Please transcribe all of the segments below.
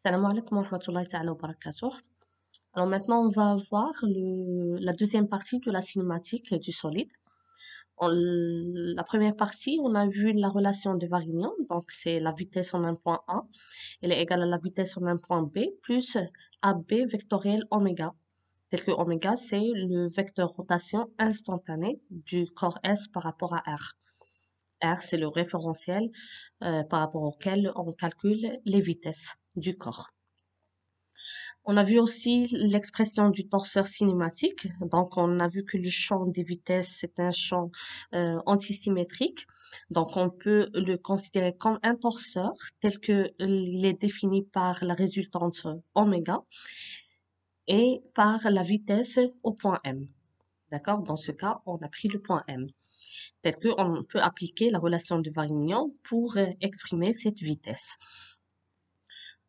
Salam alaikum wa rahmatullahi ta'ala wa barakatuh. Alors maintenant, on va voir la deuxième partie de la cinématique du solide. La première partie, on a vu la relation de Varignon, donc c'est la vitesse en un point A, elle est égale à la vitesse en un point B, plus AB vectoriel oméga, tel que oméga, c'est le vecteur rotation instantané du corps S par rapport à R. R, c'est le référentiel par rapport auquel on calcule les vitesses du corps. On a vu aussi l'expression du torseur cinématique. Donc, on a vu que le champ des vitesses, c'est un champ antisymétrique. Donc, on peut le considérer comme un torseur tel que il est défini par la résultante oméga et par la vitesse au point M. D'accord? Dans ce cas, on a pris le point M. Tel qu'on peut appliquer la relation de Varignon pour exprimer cette vitesse.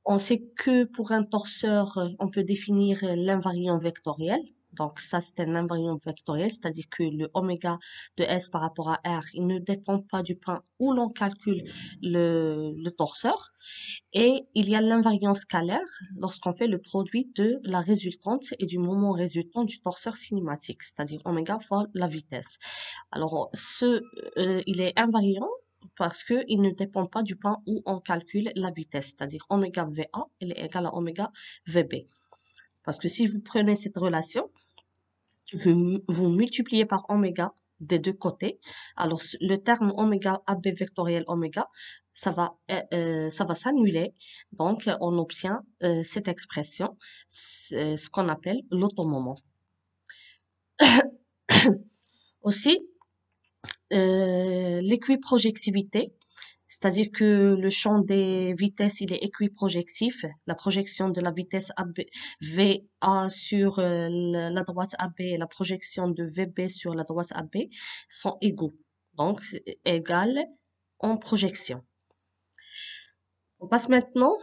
On sait que pour un torseur, on peut définir l'invariant vectoriel. Donc ça, c'est un invariant vectoriel, c'est-à-dire que le oméga de S par rapport à R, il ne dépend pas du point où l'on calcule le torseur. Et il y a l'invariant scalaire lorsqu'on fait le produit de la résultante et du moment résultant du torseur cinématique, c'est-à-dire oméga fois la vitesse. Alors, il est invariant parce qu'il ne dépend pas du point où on calcule la vitesse, c'est-à-dire oméga VA, elle est égale à oméga VB. Parce que si vous prenez cette relation, vous multipliez par oméga des deux côtés. Alors, le terme oméga AB vectoriel oméga, ça va s'annuler. Donc, on obtient cette expression, ce qu'on appelle l'automoment. Aussi, l'équiprojectivité, c'est-à-dire que le champ des vitesses, il est équiprojectif. La projection de la vitesse VA sur la droite AB et la projection de VB sur la droite AB sont égaux. Donc, égales en projection. On passe maintenant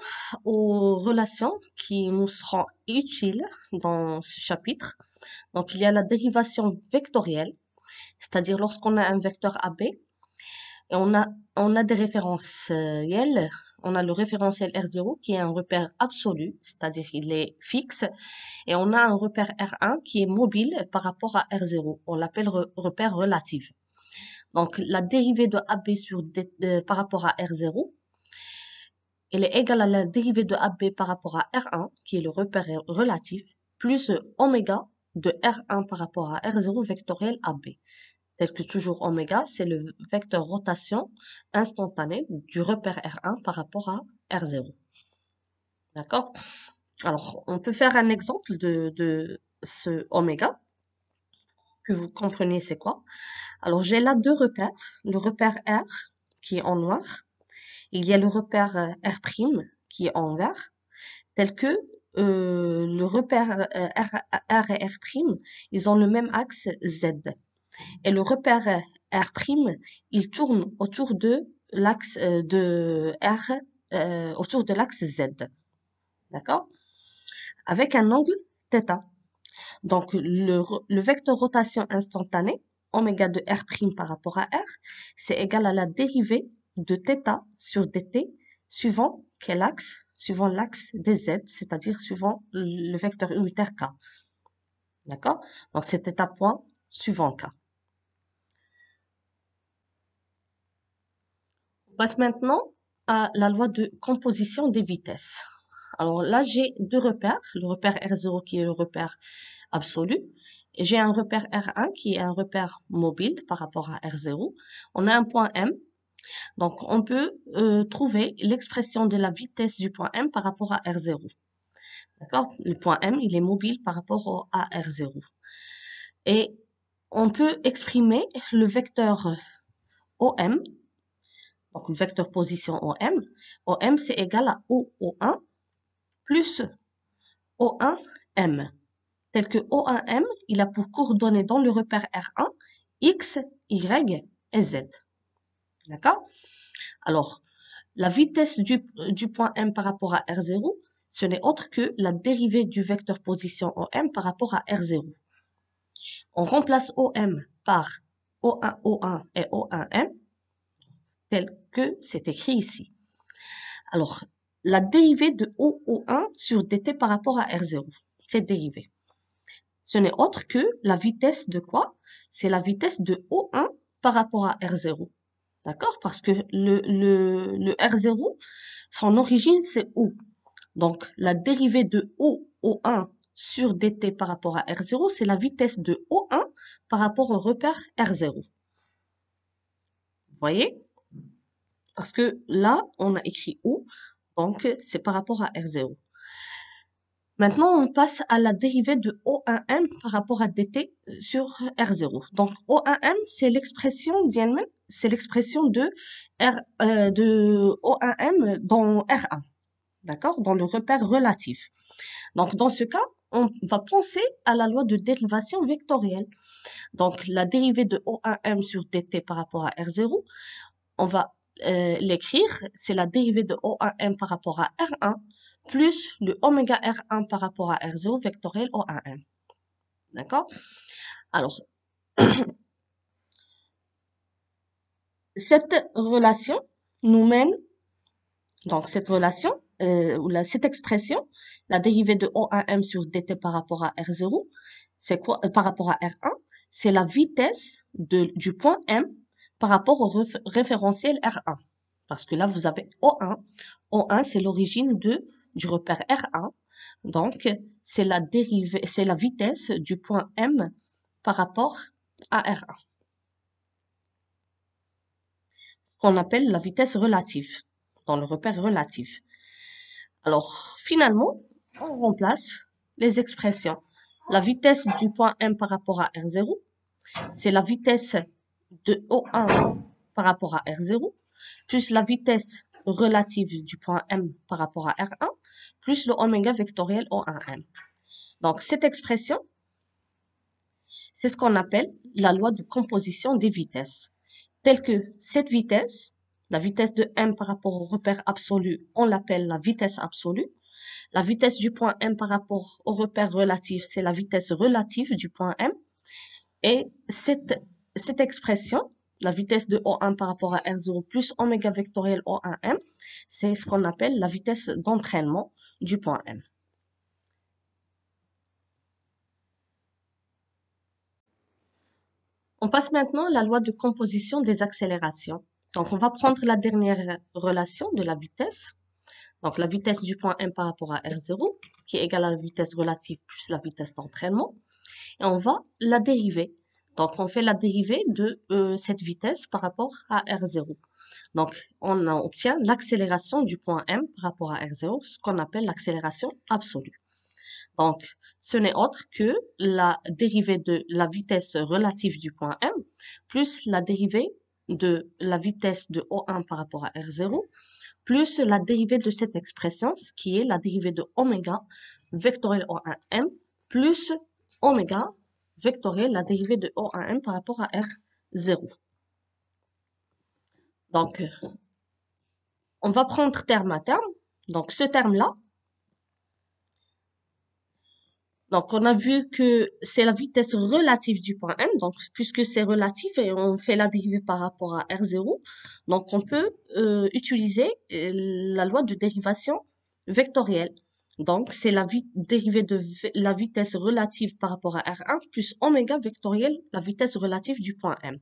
aux relations qui nous seront utiles dans ce chapitre. Donc, il y a la dérivation vectorielle, c'est-à-dire lorsqu'on a un vecteur AB, et on a des référentiels. On a le référentiel R0 qui est un repère absolu, c'est-à-dire il est fixe. Et on a un repère R1 qui est mobile par rapport à R0. On l'appelle repère relatif. Donc, la dérivée de AB par rapport à R0, elle est égale à la dérivée de AB par rapport à R1, qui est le repère relatif, plus oméga de R1 par rapport à R0 vectoriel AB. Tel que toujours oméga, c'est le vecteur rotation instantané du repère R1 par rapport à R0. D'accord? Alors, on peut faire un exemple de ce oméga, que vous compreniez c'est quoi. Alors, j'ai là deux repères. Le repère R, qui est en noir. Il y a le repère R', qui est en vert. Tel que le repère R et R', ils ont le même axe Z. Et le repère R', il tourne autour de l'axe de R, autour de l'axe Z. D'accord? Avec un angle θ. Donc, le vecteur rotation instantané, oméga de R' par rapport à R, c'est égal à la dérivée de θ sur dt suivant quel axe? Suivant l'axe des Z, c'est-à-dire suivant le vecteur unitaire K. D'accord? Donc, c'est θ point suivant K. On passe maintenant à la loi de composition des vitesses. Alors là, j'ai deux repères, le repère R0 qui est le repère absolu, et j'ai un repère R1 qui est un repère mobile par rapport à R0. On a un point M, donc on peut trouver l'expression de la vitesse du point M par rapport à R0. D'accord? Le point M, il est mobile par rapport à R0. Et on peut exprimer le vecteur OM, donc le vecteur position OM. OM, c'est égal à OO1 plus O1M. Tel que O1M, il a pour coordonnées dans le repère R1, X, Y et Z. D'accord? Alors, la vitesse du point M par rapport à R0, ce n'est autre que la dérivée du vecteur position OM par rapport à R0. On remplace OM par O1, O1 et O1M, tel que c'est écrit ici. Alors, la dérivée de O1 sur dt par rapport à R0. Cette dérivée. Ce n'est autre que la vitesse de quoi? C'est la vitesse de O1 par rapport à R0. D'accord? Parce que le R0, son origine, c'est O. Donc, la dérivée de O1 sur dt par rapport à R0, c'est la vitesse de O1 par rapport au repère R0. Vous voyez? Parce que là, on a écrit O, donc c'est par rapport à R0. Maintenant, on passe à la dérivée de O1m par rapport à dt sur R0. Donc, O1m, c'est l'expression de O1m dans R1. D'accord? Dans le repère relatif. Donc, dans ce cas, on va penser à la loi de dérivation vectorielle. Donc, la dérivée de O1m sur dt par rapport à R0, on va l'écrire, c'est la dérivée de O1m par rapport à R1 plus le oméga R1 par rapport à R0 vectoriel O1m. D'accord? Alors, cette relation nous mène, donc cette relation, cette expression, la dérivée de O1m sur dt par rapport à R0, c'est quoi, par rapport à R1, c'est la vitesse du point M par rapport au référentiel R1. Parce que là, vous avez O1. O1, c'est l'origine du repère R1. Donc, c'est la dérivée, c'est la vitesse du point M par rapport à R1. Ce qu'on appelle la vitesse relative, dans le repère relatif. Alors, finalement, on remplace les expressions. La vitesse du point M par rapport à R0, c'est la vitesse de O1 par rapport à R0, plus la vitesse relative du point M par rapport à R1, plus le oméga vectoriel O1M. Donc, cette expression, c'est ce qu'on appelle la loi de composition des vitesses. Telle que cette vitesse, la vitesse de M par rapport au repère absolu, on l'appelle la vitesse absolue. La vitesse du point M par rapport au repère relatif, c'est la vitesse relative du point M. Et cette expression, la vitesse de O1 par rapport à R0 plus oméga vectoriel O1M, c'est ce qu'on appelle la vitesse d'entraînement du point M. On passe maintenant à la loi de composition des accélérations. Donc, on va prendre la dernière relation de la vitesse. Donc, la vitesse du point M par rapport à R0, qui est égale à la vitesse relative plus la vitesse d'entraînement. Et on va la dériver. Donc, on fait la dérivée de cette vitesse par rapport à R0. Donc, on obtient l'accélération du point M par rapport à R0, ce qu'on appelle l'accélération absolue. Donc, ce n'est autre que la dérivée de la vitesse relative du point M plus la dérivée de la vitesse de O1 par rapport à R0 plus la dérivée de cette expression, ce qui est la dérivée de oméga vectoriel O1M plus oméga vectoriel la dérivée de O1M par rapport à R0. Donc, on va prendre terme à terme. Donc, ce terme-là, donc, on a vu que c'est la vitesse relative du point M. Donc, puisque c'est relatif et on fait la dérivée par rapport à R0, donc on peut utiliser la loi de dérivation vectorielle. Donc, c'est la dérivée de la vitesse relative par rapport à R1 plus oméga vectoriel, la vitesse relative du point M.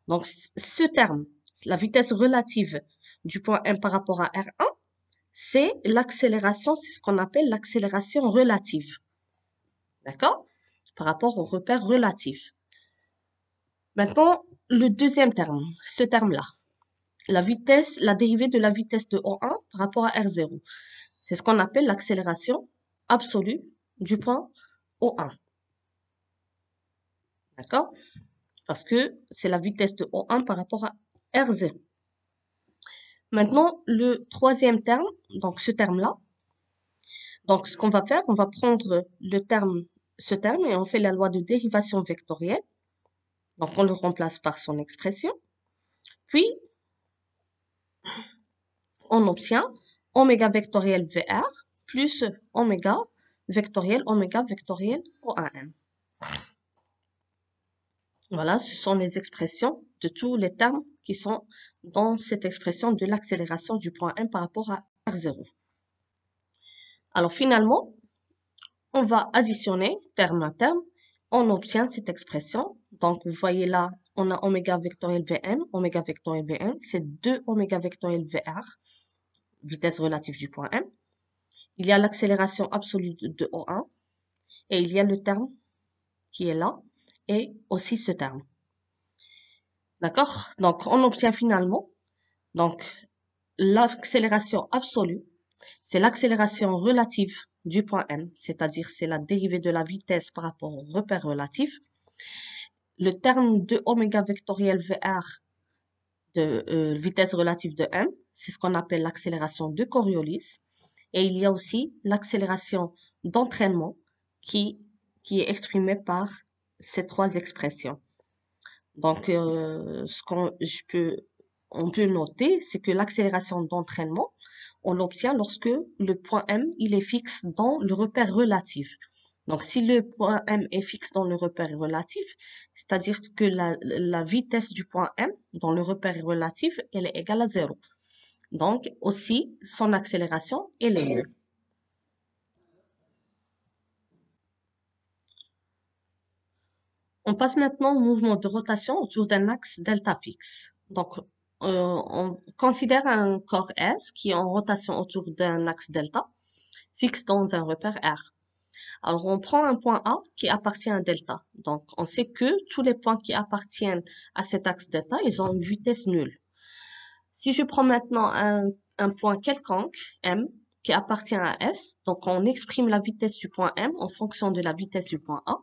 Donc, ce terme, la vitesse relative du point M par rapport à R1, c'est l'accélération, c'est ce qu'on appelle l'accélération relative. D'accord? Par rapport au repère relatif. Maintenant, le deuxième terme, ce terme-là. La vitesse, la dérivée de la vitesse de O1 par rapport à R0. C'est ce qu'on appelle l'accélération absolue du point O1. D'accord? Parce que c'est la vitesse de O1 par rapport à R0. Maintenant, le troisième terme, donc ce terme-là. Donc, ce qu'on va faire, on va prendre ce terme et on fait la loi de dérivation vectorielle. Donc, on le remplace par son expression. Puis, on obtient oméga vectoriel VR plus oméga vectoriel O1M. Voilà, ce sont les expressions de tous les termes qui sont dans cette expression de l'accélération du point M par rapport à R0. Alors finalement, on va additionner terme à terme, on obtient cette expression. Donc vous voyez là, on a oméga vectoriel Vm, oméga vectoriel Vn, c'est 2 oméga vectoriel Vr, vitesse relative du point M. Il y a l'accélération absolue de O1 et il y a le terme qui est là et aussi ce terme. D'accord? Donc on obtient finalement donc l'accélération absolue, c'est l'accélération relative du point M, c'est-à-dire c'est la dérivée de la vitesse par rapport au repère relatif. Le terme de oméga vectoriel Vr de vitesse relative de M, c'est ce qu'on appelle l'accélération de Coriolis. Et il y a aussi l'accélération d'entraînement qui est exprimée par ces trois expressions. Donc, on peut noter, c'est que l'accélération d'entraînement, on l'obtient lorsque le point M, il est fixe dans le repère relatif. Donc, si le point M est fixe dans le repère relatif, c'est-à-dire que la vitesse du point M dans le repère relatif, elle est égale à 0. Donc, aussi, son accélération, elle est nulle. On passe maintenant au mouvement de rotation autour d'un axe delta fixe. Donc, on considère un corps S qui est en rotation autour d'un axe delta fixe dans un repère R. Alors, on prend un point A qui appartient à delta. Donc, on sait que tous les points qui appartiennent à cet axe delta, ils ont une vitesse nulle. Si je prends maintenant un point quelconque, M, qui appartient à S, donc on exprime la vitesse du point M en fonction de la vitesse du point A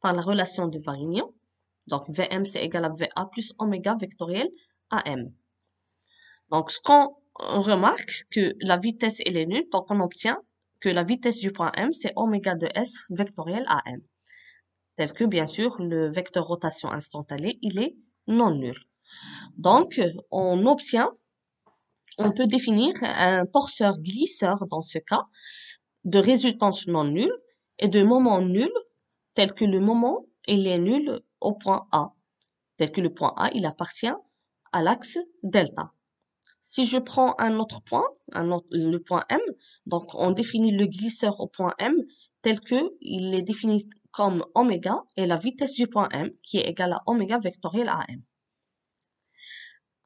par la relation de Varignon. Donc, Vm, c'est égal à Va plus oméga vectoriel Am. Donc, ce qu'on remarque, que la vitesse, elle est nulle, donc on obtient que la vitesse du point M, c'est oméga de S vectoriel Am. Tel que, bien sûr, le vecteur rotation instantanée, il est non nul. Donc, on peut définir un torseur glisseur dans ce cas, de résultance non nulle et de moment nul, tel que le moment, il est nul au point A. Tel que le point A, il appartient à l'axe delta. Si je prends un autre point, le point M, donc on définit le glisseur au point M tel que il est défini comme oméga et la vitesse du point M qui est égale à oméga vectoriel AM.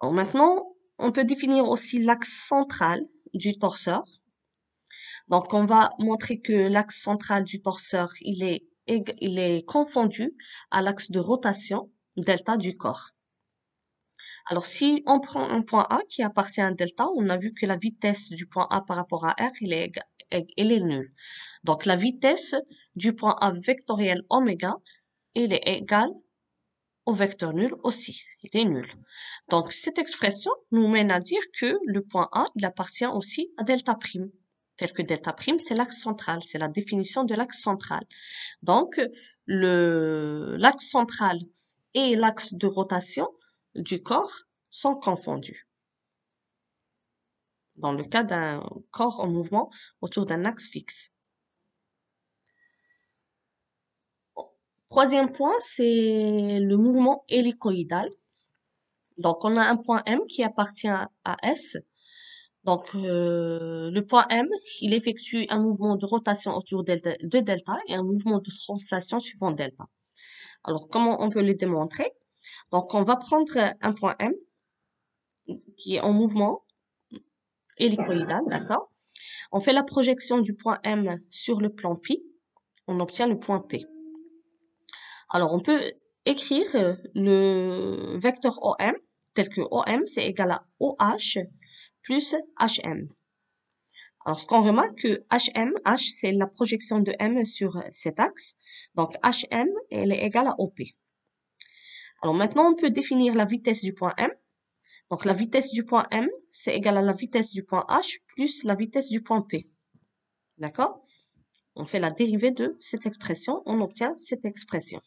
Alors maintenant, on peut définir aussi l'axe central du torseur. Donc on va montrer que l'axe central du torseur, il est confondu à l'axe de rotation delta du corps. Alors, si on prend un point A qui appartient à delta, on a vu que la vitesse du point A par rapport à R, elle est nulle. Donc, la vitesse du point A vectoriel oméga, elle est égale au vecteur nul aussi. Il est nul. Donc, cette expression nous mène à dire que le point A, il appartient aussi à delta prime. Tel que delta prime, c'est l'axe central. C'est la définition de l'axe central. Donc, l'axe central et l'axe de rotation du corps sont confondus. Dans le cas d'un corps en mouvement autour d'un axe fixe. Troisième point, c'est le mouvement hélicoïdal. Donc, on a un point M qui appartient à S. Donc, le point M, il effectue un mouvement de rotation autour de delta et un mouvement de translation suivant delta. Alors, comment on peut le démontrer? Donc, on va prendre un point M qui est en mouvement hélicoïdal, d'accord? On fait la projection du point M sur le plan Phi, on obtient le point P. Alors, on peut écrire le vecteur OM, tel que OM, c'est égal à OH plus HM. Alors, ce qu'on remarque que HM, H, c'est la projection de M sur cet axe. Donc, HM, elle est égale à OP. Alors, maintenant, on peut définir la vitesse du point M. Donc, la vitesse du point M, c'est égal à la vitesse du point H plus la vitesse du point P. D'accord? On fait la dérivée de cette expression, on obtient cette expression.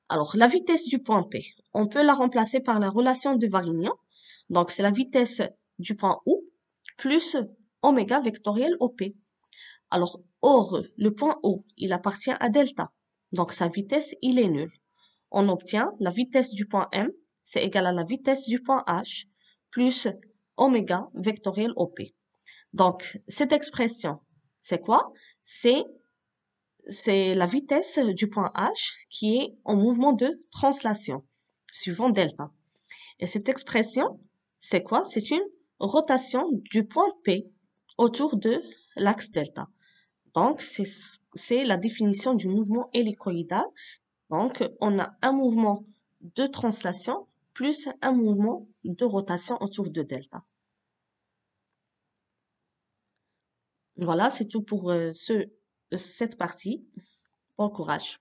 Alors, la vitesse du point P, on peut la remplacer par la relation de Varignon. Donc, c'est la vitesse du point O plus oméga vectoriel OP. Alors, or, le point O, il appartient à delta. Donc, sa vitesse, il est nul. On obtient la vitesse du point M, c'est égal à la vitesse du point H plus oméga vectoriel OP. Donc, cette expression, C'est quoi? C'est c'est la vitesse du point H qui est en mouvement de translation, suivant delta. Et cette expression, c'est quoi? C'est une rotation du point P autour de l'axe delta. Donc, c'est la définition du mouvement hélicoïdal. Donc, on a un mouvement de translation plus un mouvement de rotation autour de delta. Voilà, c'est tout pour cette partie. Bon courage.